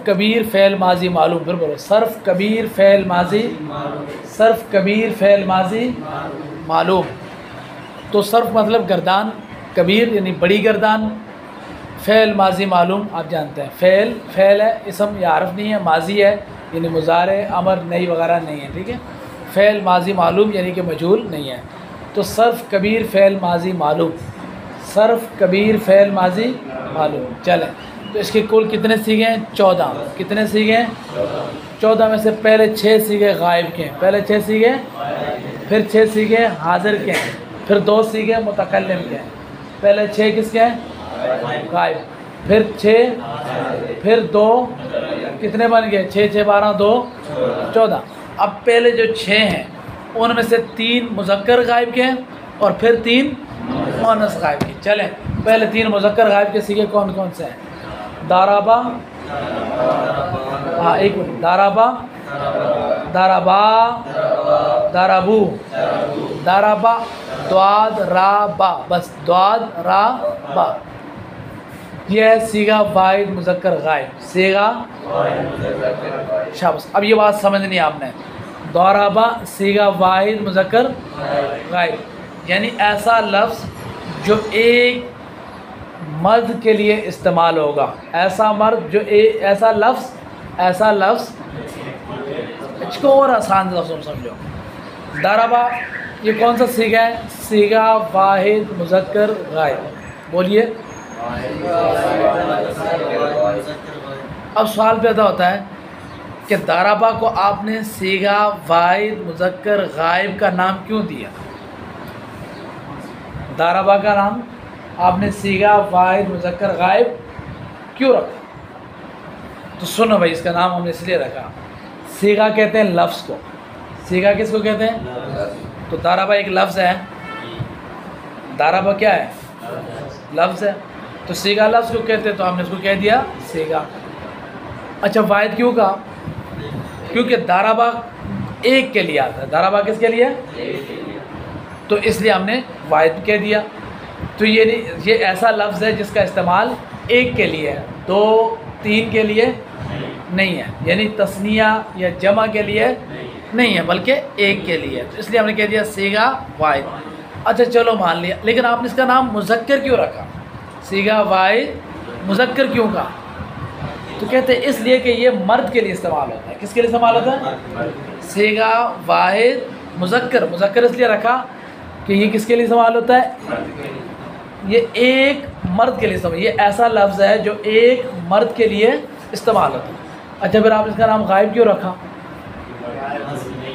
Surf Kabir fail माजी मालूम, फिर बोलो सर्फ कबीर फ़ेल माजी, सर्फ कबीर फ़ेल माजी मालूम। तो सर्फ मतलब गर्दान, कबीर यानी बड़ी गर्दान, फ़ेल माजी मालूम आप जानते हैं। फ़ेल है, इसम या हरफ नहीं है, माजी है यानी मुज़ारे अमर नई वगैरह नहीं है, ठीक है। फ़ेल माजी मालूम यानी कि मजहूल नहीं है। तो सर्फ कबीर फ़ेल माजी मालूम, सर्फ कबीर फ़ेल माजी मालूम। चलें, तो इसके कुल कितने सीखे हैं? 14। कितने सीखे हैं? 14 में से पहले 6 सीखे गायब के हैं, पहले 6 सीखे, फिर 6 सीखे हाजिर के हैं, फिर 2 सीखे मुतकल्लिम के हैं। पहले 6 किसके हैं? गायब, फिर 6, फिर 2, कितने बन गए? 6 6 12 2 14। अब पहले जो 6 हैं उनमें से 3 मुज़क्कर गायब के हैं और फिर 3 मुअन्नस गायब के। चलें, पहले 3 मुज़क्कर गायब के सीखे कौन कौन से हैं? दाराबा, हाँ एक मिनट, दाराबा, दाराबा, दाराबू, दाराबा, द्वाद रा बा, बस द्वाद रा बा। यह है सीगा वाहिद मुज़क्कर गायब, सीगा शाबाश। अब ये बात समझनी है आपने, दाराबा सीगा वाहिद मुज़क्कर गायब, यानी ऐसा लफ्ज़ जो एक मर्द के लिए इस्तेमाल होगा, ऐसा मर्द जो ऐसा लफ्ज़ इसको और आसान लफ्ज़ों में समझो। दाराबा ये कौन सा सीगा है? सीगा वाहिद मुज़क्कर गायब। बोलिए। अब सवाल पैदा होता है कि दाराबा को आपने सीगा वाहिद मुज़क्कर गायब का नाम क्यों दिया? दाराबा का नाम आपने सीगा वाहिद मुज़क्कर गायब क्यों रखा? तो सुनो भाई, इसका नाम हमने इसलिए रखा, सीगा कहते हैं लफ्ज़ को। सीगा किसको कहते हैं? तो दाराबा एक लफ्ज़ है, दाराबा क्या है? लफ्ज़ है। तो सीगा लफ्ज़ को कहते हैं, तो हमने इसको कह दिया सीगा। अच्छा, वाहिद क्यों कहा? क्योंकि दाराबा एक के लिए आता है। दाराबा किसके लिए? तो इसलिए हमने वाहिद कह दिया। तो ये ऐसा लफ्ज़ है जिसका इस्तेमाल एक के लिए है, 2 3 के लिए नहीं है, यानी तस्निया या जमा के लिए नहीं है, बल्कि एक के लिए। तो इसलिए हमने कह दिया सीगा वाहिद। अच्छा चलो मान लिया, लेकिन आपने इसका नाम मुज़क्कर क्यों रखा? सीगा वाहिद मुज़क्कर क्यों कहा? तो कहते हैं इसलिए कि ये मर्द के लिए इस्तेमाल होता है। किसके लिए इस्तेमाल होता है? सीगा वाहिद मुज़क्कर, मुज़क्कर इसलिए रखा कि ये किसके लिए इस्तेमाल होता है? ये एक मर्द के लिए इस्तेमाल, ये ऐसा लफ्ज़ है जो एक मर्द के लिए इस्तेमाल होता है। अच्छा, फिर आपने इसका नाम गायब क्यों रखा?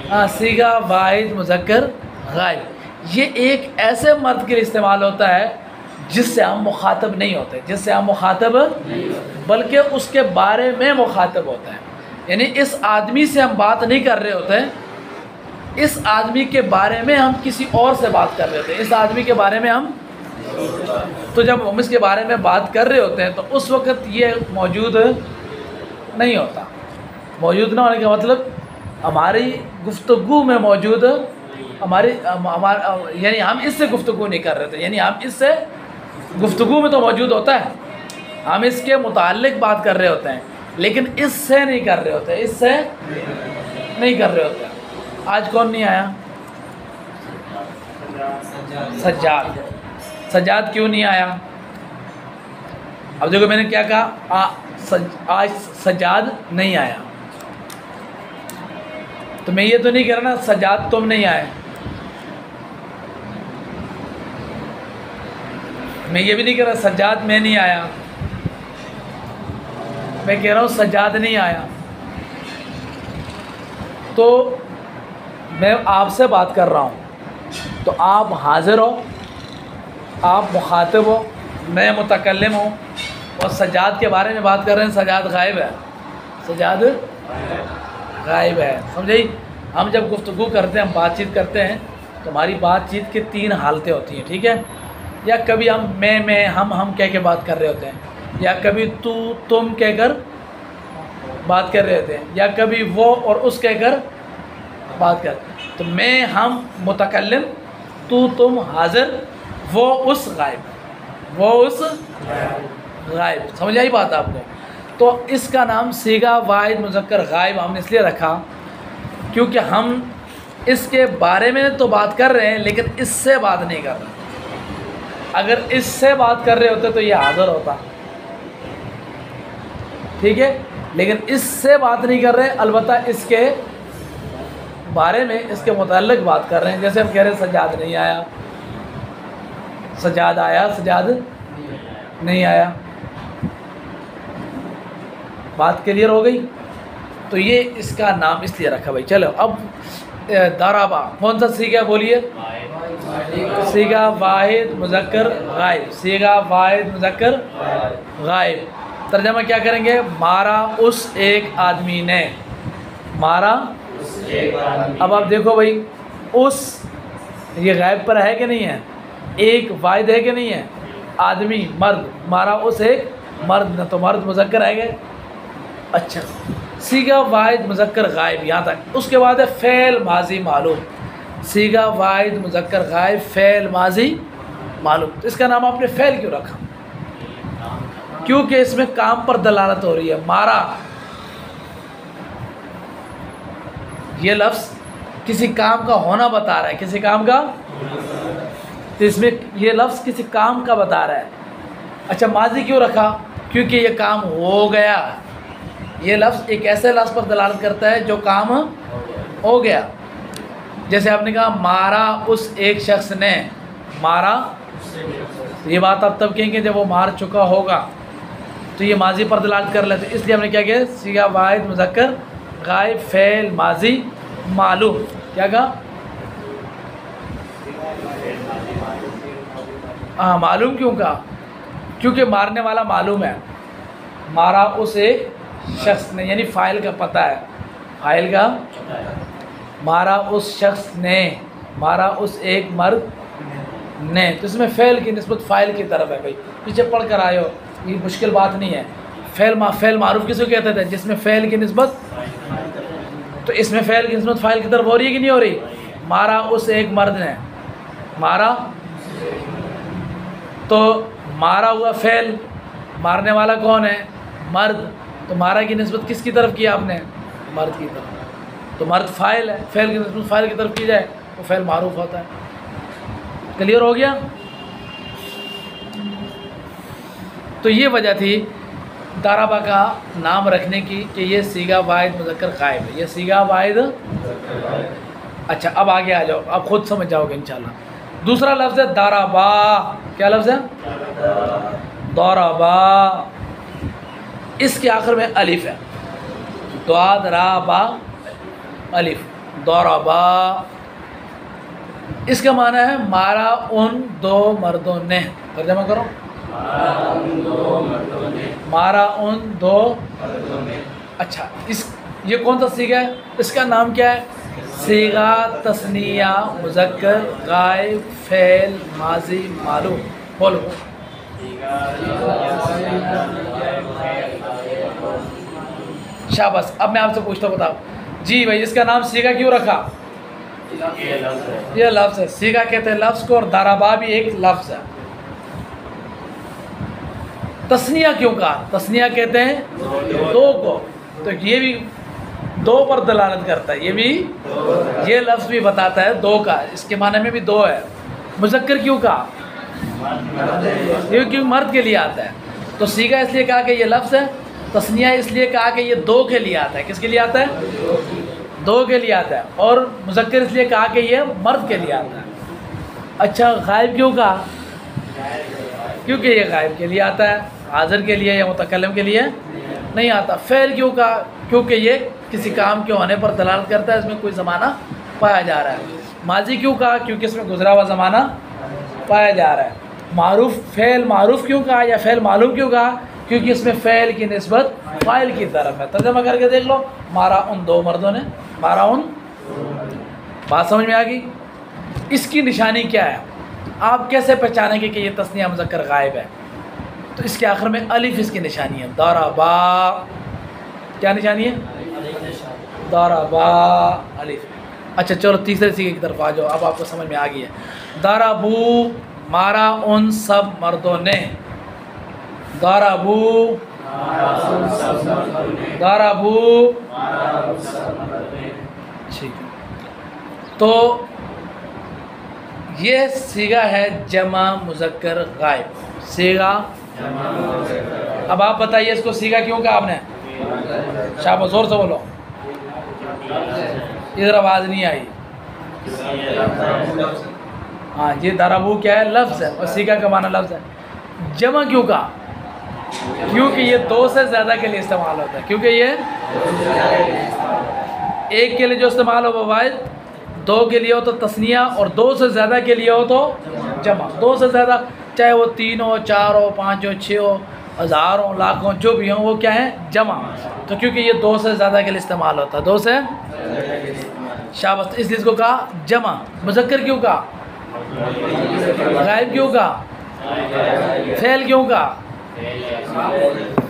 हाँ, सीगा वाहिद मुज़क्कर गायब, ये एक ऐसे मर्द के लिए इस्तेमाल होता है जिससे हम मुखातब नहीं होते, जिससे हम मुखातब बल्कि उसके बारे में मुखातब होते हैं। यानी इस आदमी से हम बात नहीं कर रहे होते हैं, इस आदमी के बारे में हम किसी और से बात कर रहे होते हैं। इस आदमी के बारे में हम, तो जब हम इसके बारे में बात कर रहे होते हैं तो उस वक़्त ये मौजूद नहीं होता। मौजूद ना होने का मतलब हमारी गुफ्तगू में मौजूद, यानी हम इससे गुफ्तगू नहीं कर रहे थे, यानी हम इससे गुफ्तगू में तो मौजूद होता है, हम इसके मुताल्लिक बात कर रहे होते हैं, लेकिन इससे नहीं कर रहे होते, इससे नहीं कर रहे होते। आज कौन नहीं आया? सज्जाद। सज्जाद क्यों नहीं आया? अब देखो मैंने क्या कहा, आज सज्जाद नहीं आया, तो मैं ये तो नहीं कह रहा ना सज्जाद तुम नहीं आए, मैं ये भी नहीं कह रहा सज्जाद मैं नहीं आया, मैं कह रहा हूँ सज्जाद नहीं आया। तो मैं आपसे बात कर रहा हूँ, तो आप हाजिर हो, आप मुखातिब हो, मैं मुतकल्लिम हूँ, और सज्जाद के बारे में बात कर रहे हैं, सज्जाद गायब है, सज्जाद गायब है। समझे? हम जब गुफ्तगू करते हैं, हम बातचीत करते हैं, तो हमारी बातचीत की 3 हालतें होती हैं, ठीक है? या कभी हम मैं हम कह के बात कर रहे होते हैं, या कभी तू तुम कहकर बात कर रहे होते हैं, या कभी वो और उस कहकर बात कर। तो मैं हम मुतकल्लिम, तू तुम हाजिर, वो उस गायब, वो उस गायब। समझ आई बात आपको? तो इसका नाम सीगा वाहिद मुज़क्कर गायब हमने इसलिए रखा क्योंकि हम इसके बारे में तो बात कर रहे हैं लेकिन इससे बात नहीं कर रहे। अगर इससे बात कर रहे होते तो ये हाज़िर होता, ठीक है, लेकिन इससे बात नहीं कर रहे, अलबत्ता इसके बारे में, इसके मुताल्लिक़ बात कर रहे हैं। जैसे हम कह रहे हैं सज्जाद नहीं आया, सज्जाद आया, सज्जाद नहीं आया। बात क्लियर हो गई? तो ये इसका नाम इसलिए रखा भाई। चलो अब दाराबा कौन सा सीगा बोलिए? सीगा वाहिद मुज़क्कर गायब, सीगा वाहिद मुज़क्कर गायब। तर्जमा क्या करेंगे? मारा उस एक आदमी ने, मारा। अब आप देखो भाई, उस ये गायब पर है कि नहीं है? एक वाहिद है कि नहीं है? आदमी मर्द, मारा उस एक मर्द ने, तो मर्द मुज़क्कर आएगा। अच्छा, सीगा वाहिद मुज़क्कर गायब यहाँ तक। उसके बाद है फ़ेल माजी मालूम, सीगा वाहिद मुज़क्कर गायब फ़ेल माजी मालूम। तो इसका नाम आपने फ़ेल क्यों रखा? क्योंकि इसमें काम पर दलालत हो रही है। मारा ये लफ्ज़ किसी काम का होना बता रहा है, किसी काम का, तो इसमें ये लफ्ज़ किसी काम का बता रहा है। अच्छा, माजी क्यों रखा? क्योंकि ये काम हो गया। ये लफ्ज़ एक ऐसे लफ्ज़ पर दलालत करता है जो काम हो गया। जैसे आपने कहा मारा उस एक शख्स ने, मारा, ये बात आप तब कहेंगे जब वो मार चुका होगा, तो ये माजी पर दलालत कर लेते। इसलिए हमने क्या किया? सीगा वाहिद मुज़क्कर गायब फ़ेल माजी मालूम। क्या कहा? हाँ, मालूम क्यों कहा? क्योंकि मारने वाला मालूम है। मारा उस एक शख्स ने, यानी फ़ाइल का पता है, फ़ाइल का। मारा उस शख्स ने, मारा उस एक मर्द ने, तो इसमें फ़ेल की निस्बत फ़ाइल की तरफ है। भाई पीछे पढ़ कर आए हो, ये मुश्किल बात नहीं है। फ़ेल मारूफ किसको कहते थे? जिसमें फ़ेल की निस्बत, तो इसमें फ़ेल की निस्बत फ़ाइल की तरफ हो रही है कि नहीं हो रही? मारा उस एक मर्द ने, मारा, तो मारा हुआ फ़ेल, मारने वाला कौन है? मर्द। तो मारा की निस्बत किसकी तरफ की आपने? मर्द की तरफ। तो मर्द फ़ाइल है, फ़ेल की निस्बत फ़ाइल की तरफ की जाए तो फ़ेल मारूफ होता है। क्लियर हो गया? तो ये वजह थी दाराबा का नाम रखने की कि ये सीगा वाहिद मुज़क्कर गायब है, ये सीगा वाहिद। अच्छा, अब आगे आ जाओ, आप खुद समझ जाओगे इंशाल्लाह। दूसरा लफ्ज़ है दाराबा। क्या लफ्ज़ है? दाराबा। इसके आखिर में अलिफ है, दाद रा बा अलिफ, दाराबा। इसका माना है मारा उन दो मर्दों ने। तर्जुमा करो, मारा उन दो मर्दों ने। अच्छा, ये कौन सा सीगा है? इसका नाम क्या है? सीगा तस्निया मुज़क्कर गायब फ़ेल माजी मालूम। बोलो। शाबाश। अब मैं आपसे पूछता हूँ, बताओ जी भाई, इसका नाम सीगा क्यों रखा? ये लफ्ज़ है, सीगा कहते हैं लफ्ज़ को, और दाराबा भी एक लफ्ज़ है। तस्निया क्यों कहा? तस्निया कहते हैं दो को, तो ये भी दो पर दलालत करता है। ये भी, ये लफ्ज़ भी बताता है दो का, इसके माने में भी दो है। मुज़क्कर क्यों कहा? क्योंकि मर्द के लिए आता है। तो सीगा इसलिए कहा कि ये लफ्ज़ है, तस्निया इसलिए कहा कि ये दो के लिए आता है। किसके लिए आता है? दो के लिए आता है। और मुज़क्कर इसलिए कहा कि ये मर्द के लिए आता है। अच्छा, गायब क्यों कहा? क्योंकि ये गायब के लिए आता है, हाज़िर के लिए या मुतकल्लिम के लिए नहीं आता। फ़ेल क्यों कहा? क्योंकि ये किसी काम के होने पर दलालत करता है, इसमें कोई ज़माना पाया जा रहा है। माजी क्यों कहा? क्योंकि इसमें गुजरा हुआ ज़माना पाया जा रहा है। मारूफ, फ़ेल मारूफ क्यों कहा या फ़ेल मालूम क्यों कहा? क्योंकि इसमें फ़ेल की निस्बत फ़ाइल की तरफ है। तर्जुमा करके देख लो, मारा उन दो मर्दों ने, मारा उन। बात समझ में आ गई? इसकी निशानी क्या है? आप कैसे पहचानेंगे कि ये तस्निया मुज़क्कर गायब है? तो इसके आखिर में अलिफ इसकी निशानी है। दाराबा, क्या निशानी है? दाराबा अलिफ। अच्छा चलो, तीसरे सीगे की तरफ आ जाओ, अब आपको समझ में आ गई है। दाराबू, मारा उन सब मर्दों ने। दाराबू दरबू। ठीक है, तो ये सीगा है जमा मुज़क्कर गायब, सीगा। अब आप बताइए इसको सीगा क्यों कहा आपने? शाबाश, जोर से बोलो, इधर आवाज़ नहीं आई। हाँ, ये दरबू क्या है? लफ्ज़ है, और सीगा का माना लफ्ज़ है। जमा क्यों कहा? क्योंकि ये दो से ज़्यादा के लिए इस्तेमाल होता है, क्योंकि ये एक के लिए जो इस्तेमाल हो वो वाहिद, दो के लिए हो तो तस्निया, और दो से ज़्यादा के लिए हो तो जमा। दो से ज़्यादा चाहे वो 3 हो, 4 हो, 5 हो, 6 हो, 1000 हो, लाख हो, जो भी हो, वो क्या है? जमा। तो क्योंकि ये दो से ज़्यादा के लिए इस्तेमाल होता है, दो से। शाबाश, इसलिए इसको कहा जमा। मुज़क्कर क्यों कहा? गायब क्यों कहा? फ़ेल क्यों कहा?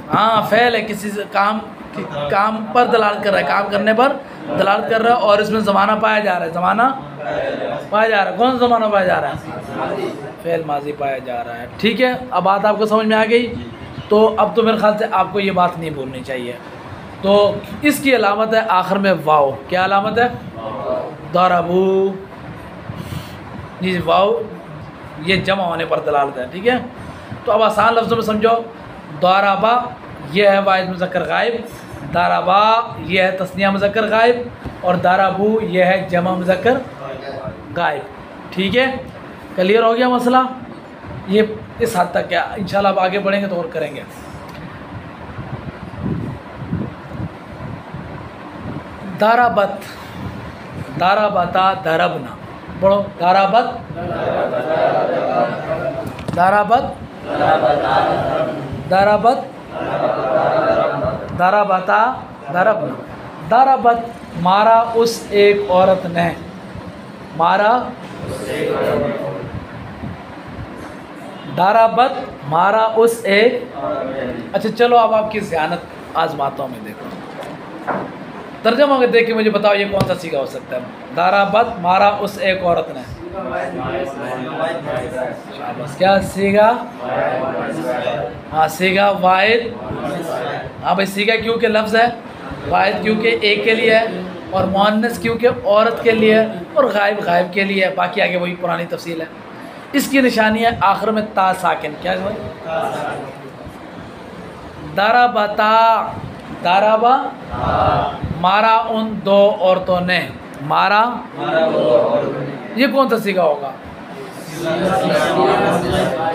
हाँ, फ़ेल है, किसी से काम पर दलालत कर रहा है, काम करने पर दलालत कर रहा है, और इसमें ज़माना पाया जा रहा है, ज़माना पाया जा रहा है। कौन सा ज़माना पाया जा रहा है? फ़ेल माजी पाया जा रहा है। ठीक है, अब बात आपको समझ में आ गई। तो अब तो मेरे ख्याल से आपको ये बात नहीं भूलनी चाहिए। तो इसकी अलामत है आखिर में वाव। क्या अलामत है? दरबू। जी, वाव ये जमा होने पर दलालत है। ठीक है, तो अब आसान लफ्ज़ों में समझो। दरबा ये है वाहिद मुज़क्कर गायब, दरबा ये है तस्निया मुज़क्कर गायब, और दरबू ये है जमा मुज़क्कर गायब। ठीक है, क्लियर हो गया मसला? ये इस हद तक क्या, इंशाल्लाह अब आगे बढ़ेंगे तो और करेंगे। दरबत, दरबता, दरबना। पढ़ो, दरबत, दरबत, दरबत, दरबता, दरबना। दरबत मारा उस एक औरत ने, मारा। दरबत मारा उस एक। अच्छा चलो, अब आपकी ज़ियानत आजमाता हूँ मैं, देखो तर्जमा में देख के मुझे बताओ ये कौन सा सीगा हो सकता है। दरबत मारा उस एक औरत ने। शाबाश, क्या सीगा? हाँ, सीगा वाहिद। हाँ भाई, सीगा क्योंकि लफ्ज़ है, वाहिद क्योंकि एक के लिए है, और मुअन्नस क्योंकि औरत के लिए, और गायब गायब के लिए। बाकी आगे वही पुरानी तफसील है। इसकी निशानी है आखिर में ता साकिन। क्या है? दरबता, दरबा मारा उन दो औरतों ने, मारा। ये कौन सा सीगा होगा?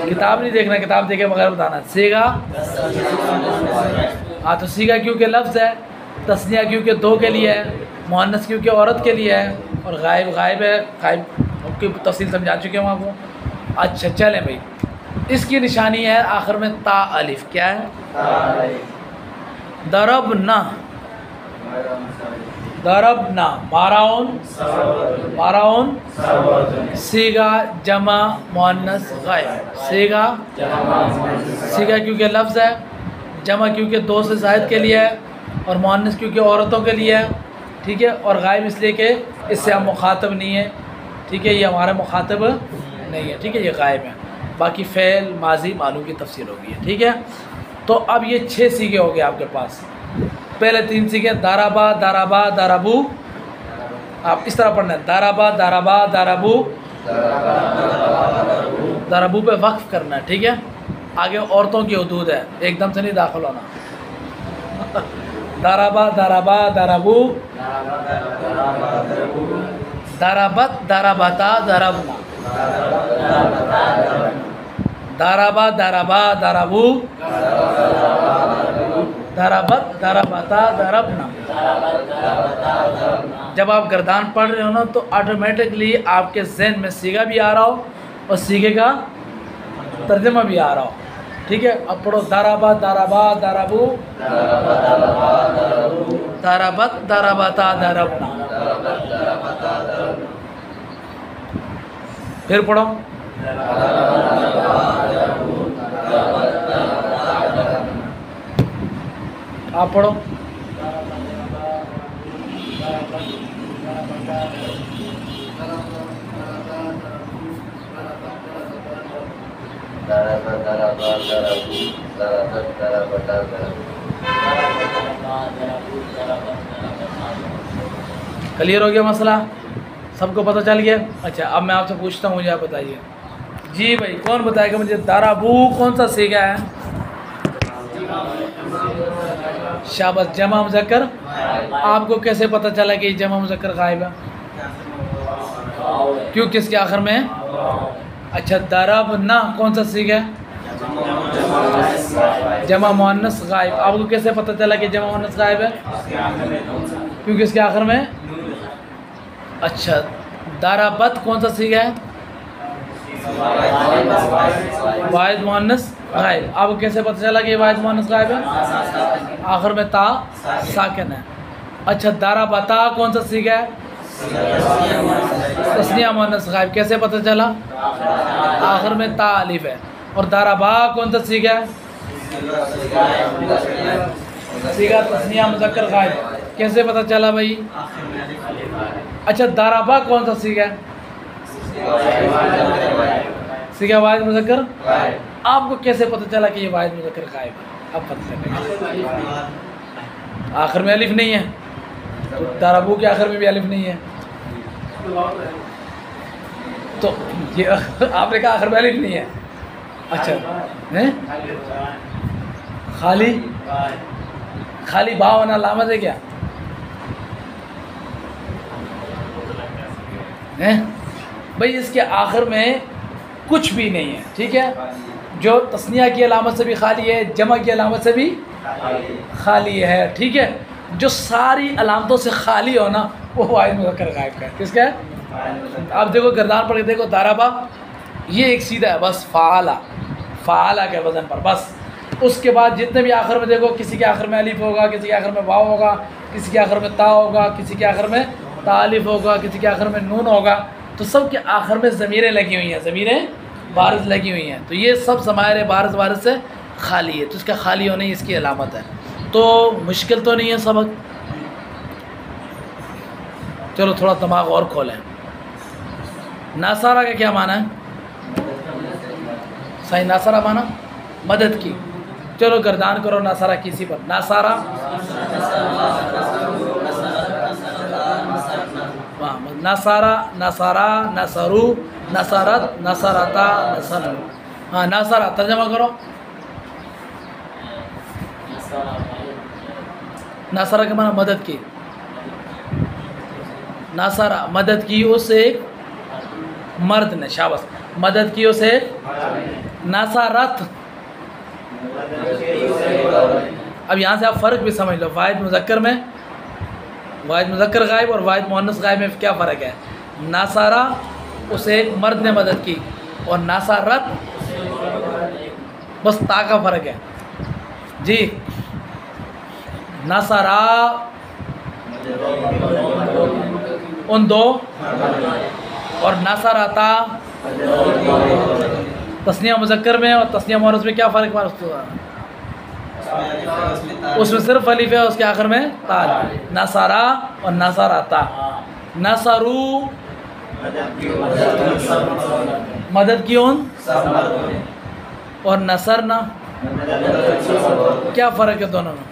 किताब नहीं देखना, किताब देखे बगैर बताना। सीगा, हाँ, तो सीगा क्योंकि लफ्ज़ है, तस्निया क्योंकि दो के लिए है, मुअन्नस क्योंकि औरत के लिए है, और गायब गायब है। गायब की तफसील समझा चुके हूँ आपको। अच्छा चलें भाई, इसकी निशानी है आखिर में ता अलिफ। क्या है? दरबना, दरबना माराउन, माराउन सीगा जमा मुअन्नस गायब। सीगा, सीगा क्योंकि लफ्ज़ है, जमा क्योंकि दो से ज़ायद के लिए है, और मुअन्नस क्योंकि औरतों के लिए है। ठीक है, और गायब इसलिए कि इससे हम मुखातब नहीं है। ठीक है, ये हमारा मुखातब नहीं है। ठीक है, ये गायब है। बाकी फ़ेल माजी मालूम की तफसीर होगी। ठीक है, तो अब ये 6 सीगे हो गए आपके पास। पहले 3 सीगे दरबा, दरबा, दरबू। आप इस तरह पढ़ना है, दरबा, दरबा, दरबू। दरबू पे वक्फ करना है। ठीक है, आगे औरतों की हदूद है, एकदम से नहीं दाखिल होना। दरबा, दरबा, दरबू, दरबत, दरबता, दरबना। दरबा, दरबा, दरबू, दरबत, दरबता, दरबना। जब आप गर्दान पढ़ रहे हो ना, तो ऑटोमेटिकली आपके जहन में सीगा भी आ रहा हो, और सीगे का तर्जमा भी आ रहा हो। ठीक है, अब पढ़ो, दरबा, दरबा, दरबू, दरबत, दरबता, दरबना। फिर पढ़ो, आप पढ़ो। क्लियर हो गया मसला? सबको पता चल गया? अच्छा, अब मैं आपसे पूछता हूँ, मुझे आप बताइए जी भाई, कौन बताएगा मुझे दाराबू कौन सा सीगा है? शाबाश, जमा मुज़क्कर। आपको कैसे पता चला कि जमा मुज़क्कर गायब है? क्यों, किसके आखिर में है? अच्छा, दरब ना कौन सा सीगा है? जमा मुअन्नस गायब। आपको कैसे पता चला कि जमा मुअन्नस गायब है? क्यों, किसके आखिर में? अच्छा, दरबत कौन सा सीगा है? वाहिद मुअन्नस गायब। आपको कैसे पता चला कि वाहिद मुअन्नस गायब है? आखिर में ता साकिन है। अच्छा, दरबता कौन सा सीगा है? तस्निया मुअन्नस गायब। कैसे पता चला? आखिर में ता अलिफ है। और दरबा कौन सा सीगा है? सीगा तस्निया मुज़क्कर गायब। कैसे पता चला भाई? अच्छा, दरबा कौन सा सीगा है? सीगा वाहिद मुज़क्कर। आपको कैसे पता चला कि ये वाहिद मुज़क्कर गायब है? अब पता चलेगा। आखिर में अलिफ नहीं है, तो दरबू के आखिर में भी अलिफ नहीं है, तो ये आपने कहा आखिर में अलिफ नहीं है। अच्छा है, खाली खाली बा होना लामत है क्या है भाई? इसके आखिर में कुछ भी नहीं है, ठीक है। जो तस्निया की अलामत से भी खाली है, जमा की अलामत से भी खाली है, ठीक है। जो सारी अलामतों से खाली हो ना, वो वाहिद मुज़क्कर गायब का है। किसका है? आप देखो, गर्दान पढ़ के देखो, दाराबा ये एक सीधा है बस, फ़ाला, फ़ाला के वज़न पर बस। उसके बाद जितने भी आखिर में देखो, किसी के आखिर में अलिफ होगा, किसी के आखिर में वाव होगा, किसी के आखिर में ता होगा, किसी के आखिर में तालिफ होगा, किसी के आखिर में नून होगा, तो सब के आखिर में ज़मीरें लगी हुई हैं, ज़मीरें बारिज़ लगी हुई हैं। तो ये सब ज़माइर बारिज़ बारिज़ से खाली है, तो इसका खाली होने इसकी अलामत है। तो मुश्किल तो नहीं है सबक। चलो थोड़ा दिमाग और खोलें। नासारा का क्या माना है? सही, नासारा माना मदद की। चलो गर्दान करो नासारा किसी पर। नासारा, नासारा, नासारा, नसरू, नसरत, नसरता, नसर। हाँ, नासारा तर्जमा करो। नासारा के माना मदद की। नासारा मदद की उस एक मर्द ने, शाबाश, मदद की उसे नासारत। अब यहाँ से आप फ़र्क भी समझ लो, वाहिद मुज़क्कर में वाहिद मुज़क्कर गायब और वाहिद मुअन्नस गायब में क्या फ़र्क है? नासारा उसे एक मर्द ने मदद की, और नासारत बस ता का फ़र्क है जी। नासारा उन दो, और नासाराता तस्निया मुज़क्कर में और तस्निया मुअन्नस में क्या फ़र्क है? उसमें सिर्फ अलिफ है, उसके आखिर में ता। नासारा और नासाराता। नसरू मदद की उन, और नसरना क्या फ़र्क है दोनों में?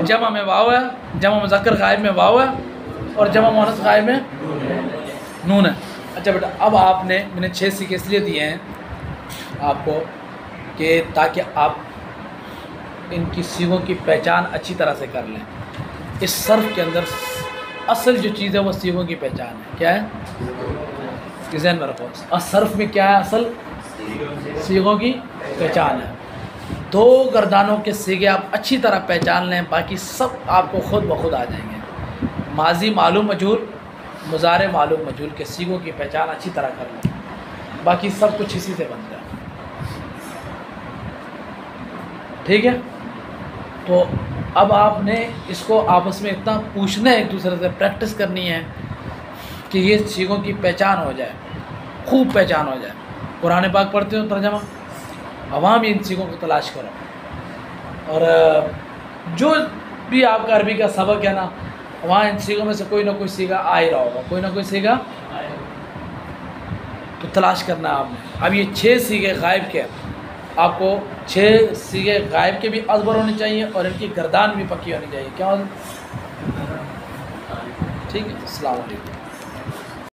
जमा में वाव है, जमा मुज़क्कर गायब में वाव है, और जमा मुअन्नस गायब में नून है। अच्छा बेटा, अब मैंने 6 सीखे इसलिए दिए हैं आपको कि ताकि आप इनकी सीगों की पहचान अच्छी तरह से कर लें। इस सर्फ के अंदर असल जो चीज़ है वो सीगों की पहचान है। क्या है? ज़हन में रखो। और सर्फ में क्या है? असल सीगों की पहचान है। 2 गर्दानों के सीगे आप अच्छी तरह पहचान लें, बाकी सब आपको खुद ब खुद आ जाएंगे। माजी मालूम मजहूल, मुज़ारे मालूम मजहूल के सीगों की पहचान अच्छी तरह कर लें, बाकी सब कुछ इसी से बनता है, ठीक है। तो अब आपने इसको आपस में इतना पूछना है, एक दूसरे से प्रैक्टिस करनी है कि ये सीगों की पहचान हो जाए, खूब पहचान हो जाए। कुरान पाक पढ़ते हो तर्जमा, अवाम इन सीगों को तलाश करो। और जो भी आपका अरबी का सबक है ना, वहाँ इन सीगों में से कोई ना कोई सीगा आ ही रहा होगा, कोई ना कोई सीगा। तो तलाश करना है आपने। अब ये 6 सीगे गायब के, आपको 6 सीगे गायब के भी अजबर होने चाहिए और इनकी गर्दान भी पक्की होनी चाहिए। क्या ठीक है, अस्सलाम वालेकुम।